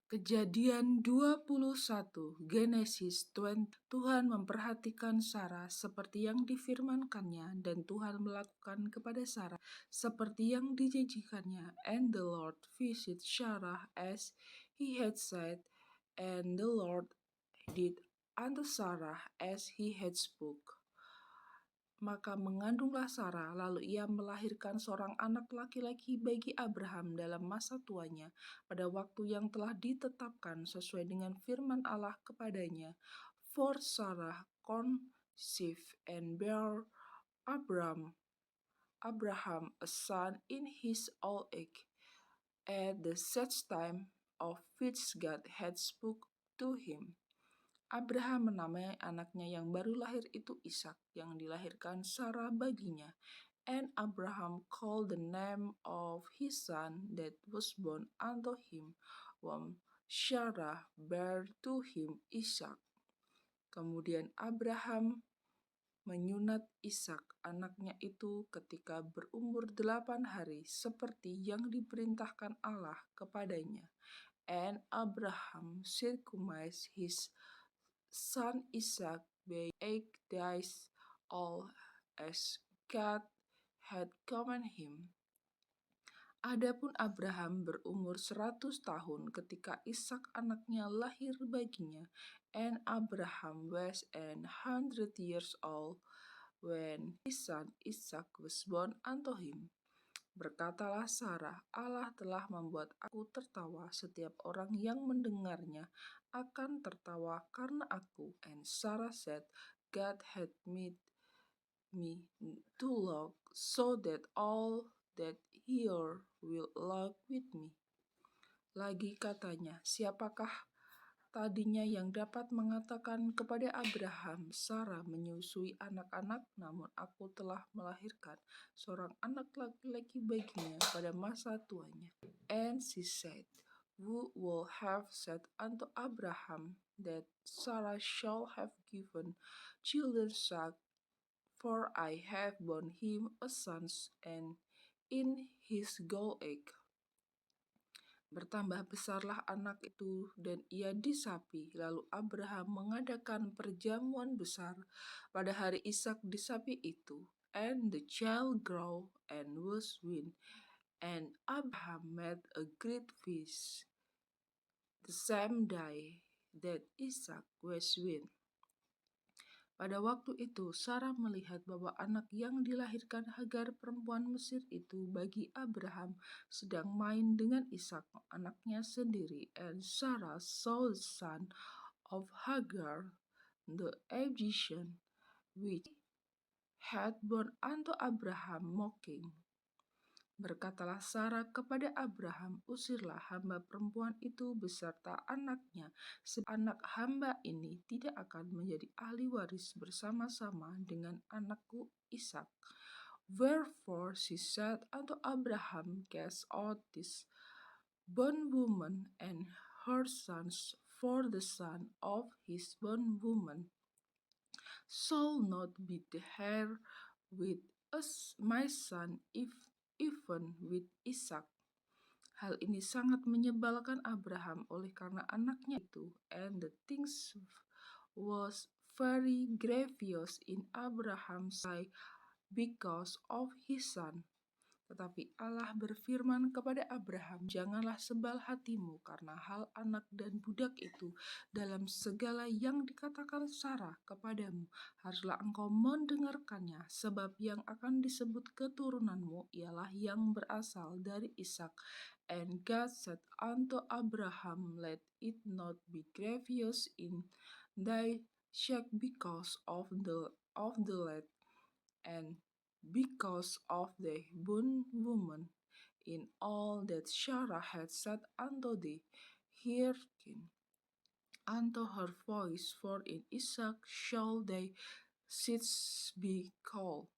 Kejadian 21, Genesis 20. Tuhan memperhatikan Sarah seperti yang difirmankannya, dan Tuhan melakukan kepada Sarah seperti yang dijanjikannya. And the Lord visited Sarah as he had said, and the Lord did unto Sarah as he had spoke. Maka mengandunglah Sarah, lalu ia melahirkan seorang anak laki-laki bagi Abraham dalam masa tuanya, pada waktu yang telah ditetapkan sesuai dengan firman Allah kepadanya. For Sarah conceived and bare Abraham a son in his old age, at the set time of which God had spoke to him. Abraham menamai anaknya yang baru lahir itu Ishak, yang dilahirkan Sarah baginya. And Abraham called the name of his son that was born unto him, whom Sarah bare to him, Ishak. Kemudian Abraham menyunat Ishak anaknya itu ketika berumur 8 hari, seperti yang diperintahkan Allah kepadanya. And Abraham circumcised his son Ishak by 8 days old, as God had commanded him. Adapun Abraham berumur 100 tahun ketika Ishak anaknya lahir baginya, and Abraham was 100 years old when his son Ishak was born unto him. Berkatalah Sarah, Allah telah membuat aku tertawa, setiap orang yang mendengarnya akan tertawa karena aku. And Sarah said, God had made me to laugh, so that all that hear will laugh with me. Lagi katanya, siapakah tadinya yang dapat mengatakan kepada Abraham, Sarah menyusui anak-anak, namun aku telah melahirkan seorang anak laki-laki baginya pada masa tuanya. And she said, who will have said unto Abraham that Sarah shall have given children suck, for I have borne him a son, and in his old age. Bertambah besarlah anak itu, dan ia disapi. Lalu Abraham mengadakan perjamuan besar pada hari Ishak disapi itu. And the child grew and was weaned, and Abraham made a great feast the same day that Ishak was weaned. Pada waktu itu, Sarah melihat bahwa anak yang dilahirkan Hagar perempuan Mesir itu bagi Abraham sedang main dengan Ishak anaknya sendiri. And Sarah saw the son of Hagar, the Egyptian, which had born unto Abraham, mocking. Berkatalah Sarah kepada Abraham, usirlah hamba perempuan itu beserta anaknya, sebab anak hamba ini tidak akan menjadi ahli waris bersama-sama dengan anakku Ishak. Wherefore she said unto Abraham, cast out this bondwoman and her sons, for the son of his bondwoman shall not be the heir with us, my son, even with Ishak. Hal ini sangat menyebalkan Abraham oleh karena anaknya itu, and the things was very grievous in Abraham's sight because of his son. Tetapi Allah berfirman kepada Abraham, janganlah sebal hatimu karena hal anak dan budak itu dalam segala yang dikatakan Sarah kepadamu. Haruslah engkau mendengarkannya, sebab yang akan disebut keturunanmu ialah yang berasal dari Ishak. And God said unto Abraham, let it not be grievous in thy sight because of the lad, and because of the bondwoman, in all that Sarah had said unto thee, hearken unto her voice, for in Ishak shall thy seeds be called.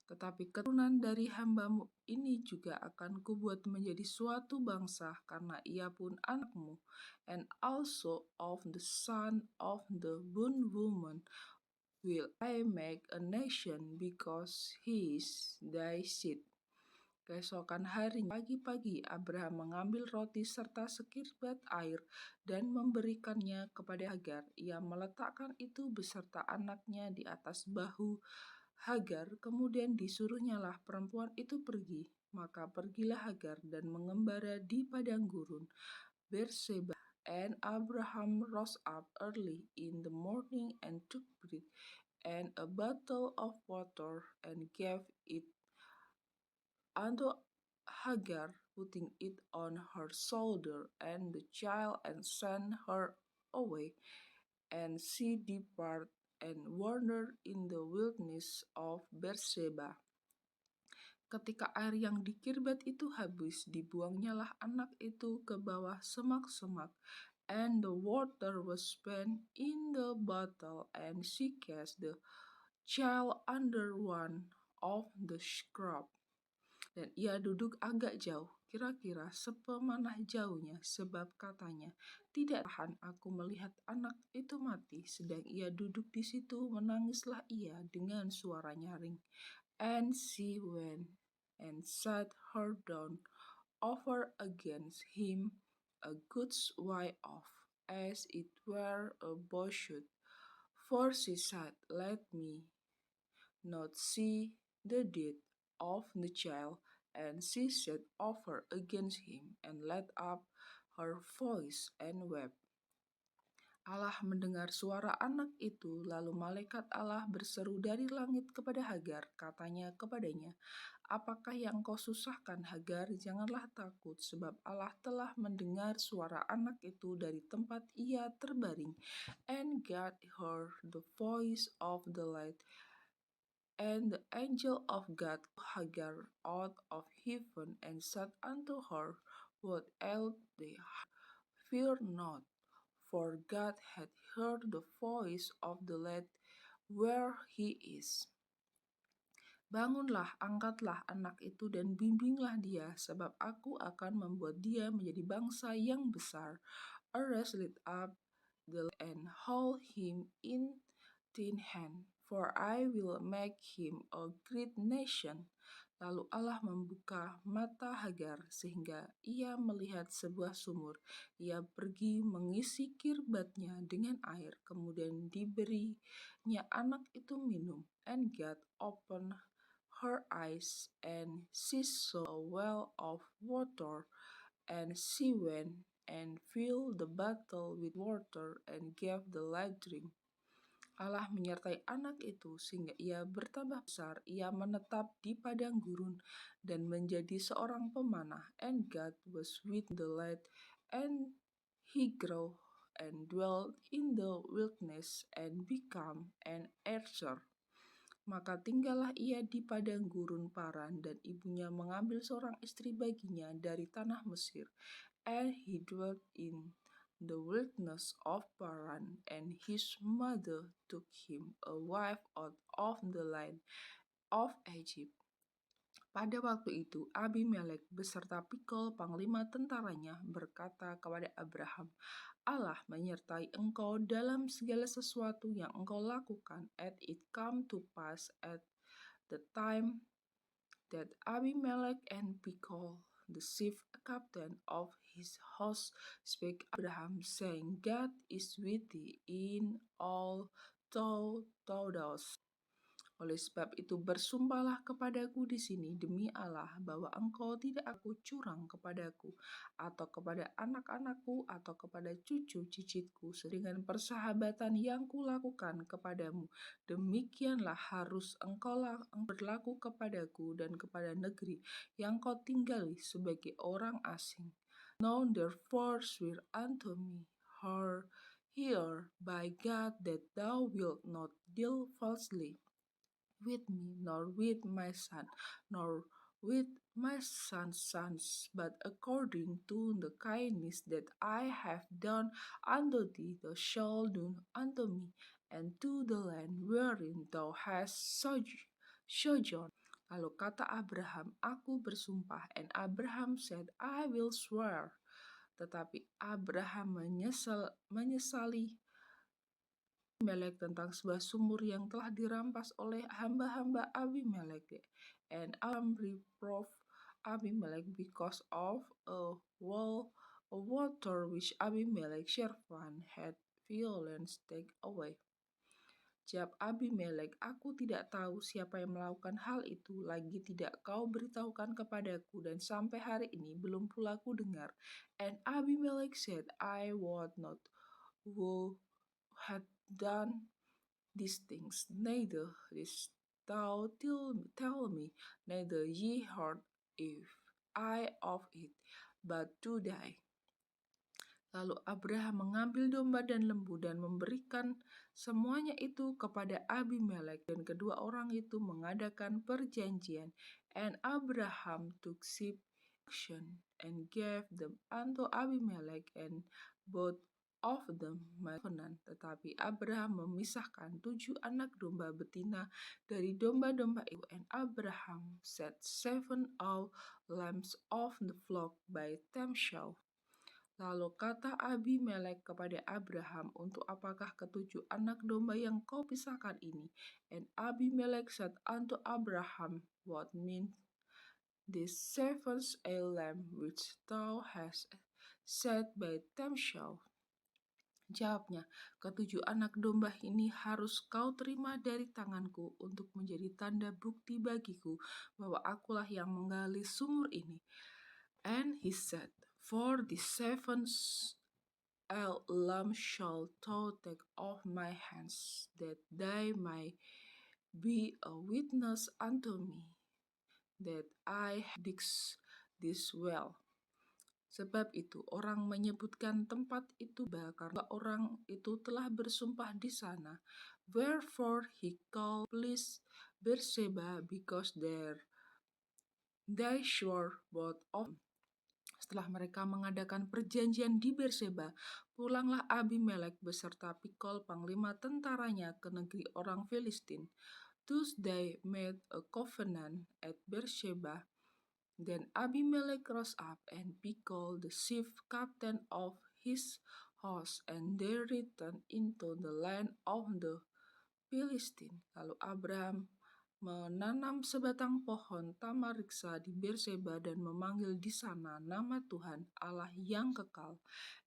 Tetapi keturunan dari hambamu ini juga akan kubuat menjadi suatu bangsa, karena ia pun anakmu. And also of the son of the bondwoman will I make a nation, because he is thy seed. Keesokan harinya, pagi-pagi, Abraham mengambil roti serta sekirbat air dan memberikannya kepada Hagar. Ia meletakkan itu beserta anaknya di atas bahu Hagar, kemudian disuruhnyalah perempuan itu pergi. Maka pergilah Hagar dan mengembara di padang gurun Berseba. And Abraham rose up early in the morning and took bread and a bottle of water and gave it unto Hagar, putting it on her shoulder, and the child, and sent her away. And she departed and wandered in the wilderness of Berseba. Ketika air yang di Kirbat itu habis, dibuangnyalah anak itu ke bawah semak-semak, and the water was spent in the bottle, and she cast the child under one of the scrub. Dan ia duduk agak jauh, kira-kira sepemanah jauhnya, sebab katanya, tidak tahan aku melihat anak itu mati. Sedang ia duduk di situ, menangislah ia dengan suara nyaring. And she went and sat her down over against him a good way off, as it were a bushel. For she said, let me not see the death of the child. And she sat over against him, and let up her voice, and wept. Allah mendengar suara anak itu, lalu malaikat Allah berseru dari langit kepada Hagar, katanya kepadanya, apakah yang kau susahkan Hagar? Janganlah takut, sebab Allah telah mendengar suara anak itu dari tempat ia terbaring. And God heard the voice of the lad. And the angel of God took Hagar out of heaven, and said unto her, what aileth thee? Fear not, for God hath heard the voice of the lad where he is. Bangunlah, angkatlah anak itu dan bimbinglah dia, sebab aku akan membuat dia menjadi bangsa yang besar. Arise, lift up the lad and hold him in thine hand, for I will make him a great nation. Lalu Allah membuka mata Hagar sehingga ia melihat sebuah sumur. Ia pergi mengisi kirbatnya dengan air, kemudian diberinya anak itu minum. And God opened her eyes, and she saw a well of water, and she went and filled the bottle with water and gave the lad drink. Allah menyertai anak itu sehingga ia bertambah besar. Ia menetap di padang gurun dan menjadi seorang pemanah. And God was with the lad, and he grew and dwelt in the wilderness and became an archer. Maka tinggallah ia di padang gurun Paran, dan ibunya mengambil seorang istri baginya dari tanah Mesir. And he dwelt in the wilderness of Paran, and his mother took him a wife out of the land of Egypt. Pada waktu itu, Abimelek beserta Pikol panglima tentaranya berkata kepada Abraham, Allah menyertai engkau dalam segala sesuatu yang engkau lakukan. And it come to pass at the time that Abimelek and Pikol, the chief captain of his host, spake Abraham, saying, God is with thee in all thou doest. Oleh sebab itu bersumpahlah kepadaku di sini demi Allah bahwa engkau tidak aku curang kepadaku atau kepada anak-anakku atau kepada cucu cicitku dengan persahabatan yang kulakukan kepadamu. Demikianlah harus engkau berlaku kepadaku dan kepada negeri yang kau tinggali sebagai orang asing. Now therefore swear unto me here by God that thou wilt not deal falsely with me, nor with my son, nor with my son's sons, but according to the kindness that I have done unto thee, thou shalt do unto me, and to the land wherein thou hast sojourned. Lalu kata Abraham, aku bersumpah, and Abraham said, I will swear. Tetapi Abraham menyesali Abimelek tentang sebuah sumur yang telah dirampas oleh hamba-hamba Abimelek. And Abraham reproved Abimelech because of a water which Abimelech's servant had violence take away. Jawab Abimelech, aku tidak tahu siapa yang melakukan hal itu, lagi tidak kau beritahukan kepadaku, dan sampai hari ini belum pula ku dengar. And Abimelech said, I would not who had done these things, neither didst thou tell me, neither ye heard if I of it, but to die. Lalu Abraham mengambil domba dan lembu dan memberikan semuanya itu kepada Abimelech, dan kedua orang itu mengadakan perjanjian. And Abraham took sheep and gave them unto Abimelech, and both of them made covenant. Tetapi Abraham memisahkan 7 anak domba betina dari domba-domba itu, and Abraham set 7 lambs of the flock by themselves. Lalu kata Abimelech kepada Abraham, untuk apakah ketujuh anak domba yang kau pisahkan ini? And Abimelech said unto Abraham, what mean these 7 lamb which thou hast set by themselves? Jawabnya, ketujuh anak domba ini harus kau terima dari tanganku untuk menjadi tanda bukti bagiku bahwa akulah yang menggali sumur ini. And he said, for the 7 lamb shalt thou take off my hands, that they may be a witness unto me, that I dig this well. Sebab itu orang menyebutkan tempat itu karena orang itu telah bersumpah di sana. Wherefore he called place Beersheba, because there they swore both of them. Setelah mereka mengadakan perjanjian di Beersheba, pulanglah Abimelech beserta Pikol panglima tentaranya ke negeri orang Filistin. Thus they made a covenant at Beersheba. Then Abimelech rose up, and Pikol the chief captain of his host, and they returned into the land of the Philistine. Lalu Abraham menanam sebatang pohon tamariksa di Beersheba dan memanggil di sana nama Tuhan Allah yang kekal.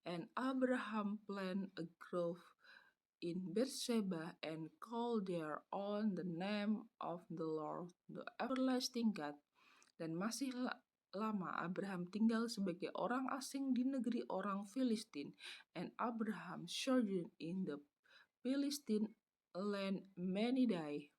And Abraham planted a grove in Beersheba and called thereon the name of the Lord, the everlasting God. Dan masih lama Abraham tinggal sebagai orang asing di negeri orang Filistin. And Abraham sojourned in the Philistine land many days.